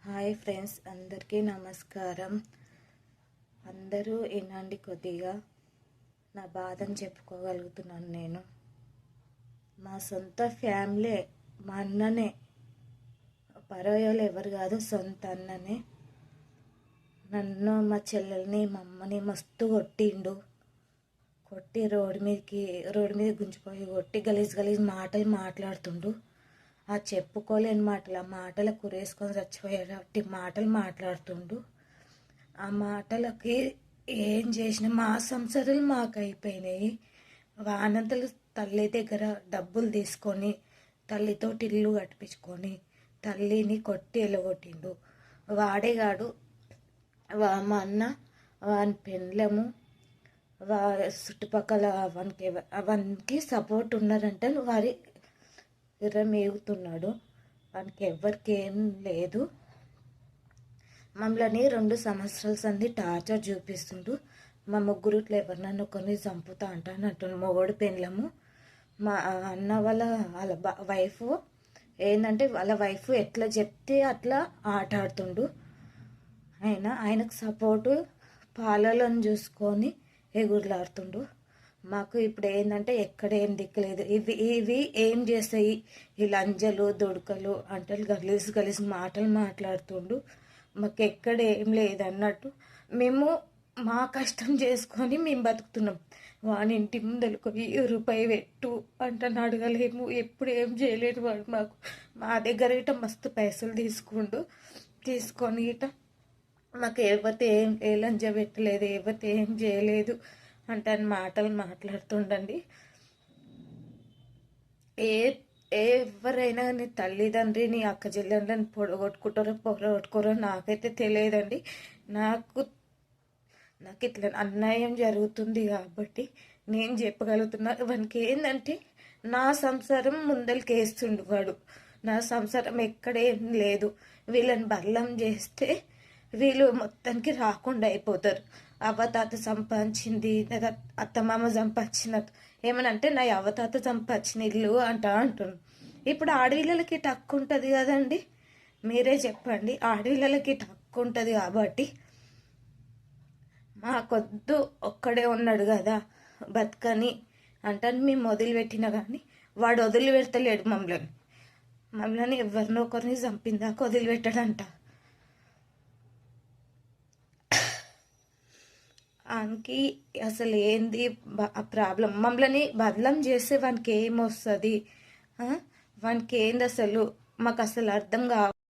Hi friends, అందరికీ నమస్కారం. అందరూ వినండి. కొద్దిగా నా బాధను చెప్పుకోగలుగుతున్నాను. నేను మా సొంత ఫ్యామిలీ, మా అన్ననే, పరాయోళ్ళు ఎవరు కాదు, సొంత అన్ననే నన్ను, మా చెల్లెల్ని, మా అమ్మని మస్తు కొట్టి రోడ్డు మీద గుంజిపోయి కొట్టి గలీజ్ మాటలు మాట్లాడుతుండు. ఆ చెప్పుకోలేని మాటలు, ఆ మాటలకు కురేసుకొని చచ్చిపోయేటట్టి మాటలు మాట్లాడుతుండు. ఆ మాటలకి ఏం చేసిన మా సంసారాలు మాకు అయిపోయినాయి. వానంతలు తల్లి దగ్గర డబ్బులు తీసుకొని తల్లితోటి ఇల్లు కట్టించుకొని తల్లిని కొట్టి ఎలగొట్టిండు. వాడేగాడు మా అన్న, వాని పెండ్లము, చుట్టుపక్కల అవనికి సపోర్ట్ ఉన్నారంటే వారి మేగుతున్నాడు. వానికి ఎవరికి ఏం లేదు. మమ్మల్ని 2 సంవత్సరాల సంది టార్చర్ చూపిస్తుండు. మా ముగ్గురుట్లో ఎవరినన్నా కొన్ని చంపుతా అంటాను మొగోడు పెండ్లము. మా అన్న వాళ్ళ వైఫ్ ఏంటంటే వాళ్ళ వైఫ్ ఎట్లా చెప్తే అట్లా ఆట ఆడుతుండు. ఆయనకు సపోర్టు పాలలను చూసుకొని ఎగురులాడుతుండు. మాకు ఇప్పుడు ఏంటంటే ఎక్కడ ఏం దిక్కులేదు. ఇవి ఏం చేస్తాయి, ఈ లంజలు దొడకలు అంటే గలీజ్ మాటలు మాట్లాడుతుండు. మాకు ఎక్కడ ఏం లేదన్నట్టు మేము మా కష్టం చేసుకొని మేము బతుకుతున్నాం. వాని ఇంటి ముందరకు రూపాయి పెట్టు అంటని అడగలేము. ఎప్పుడు ఏం చేయలేదు వాడు. మా దగ్గర ఇట మస్తు పైసలు తీసుకొని ఇట మాకు ఎవరితో ఏ లంజ పెట్టలేదు, ఎవరితో ఏం చేయలేదు అంటే మాటలు మాట్లాడుతుండండి. ఎవరైనా నీ తల్లిదండ్రి, నీ అక్క చెల్లెళ్ళని పొడగొట్టుకోరో నాకైతే తెలియదండి. నాకు ఇట్లా అన్యాయం జరుగుతుంది కాబట్టి నేను చెప్పగలుగుతున్నా. వానికి ఏంటంటే నా సంసారం ముందరికి వేస్తుండు వాడు. నా సంసారం ఎక్కడేం లేదు. వీళ్ళని బల్లం చేస్తే వీళ్ళు మొత్తానికి రాకుండా అయిపోతారు. అవ్వతాత సంపాదించింది, అత్తమామ సంపాదించినట్టు ఏమనంటే నా అవ్వతాత సంపాదించిన ఇల్లు అంటున్నాను. ఇప్పుడు ఆడపిల్లలకి టక్కు ఉంటుంది కదండి, మీరే చెప్పండి. ఆడపిల్లలకి టక్కు ఉంటుంది కాబట్టి మాకొద్దు, ఒక్కడే ఉన్నాడు కదా బతుకని అంటాను. మేము వదిలిపెట్టినా కానీ వాడు వదిలిపెడతలేడు మమ్మల్ని ఎవరినో ఒకరిని చంపిందాక వదిలిపెట్టాడంట. వానికి అసలు ఏంది ప్రాబ్లం? మమ్మల్ని బదలం చేస్తే వానికి ఏమొస్తుంది? వానికి ఏంది అసలు? మాకు అసలు అర్థం కావు.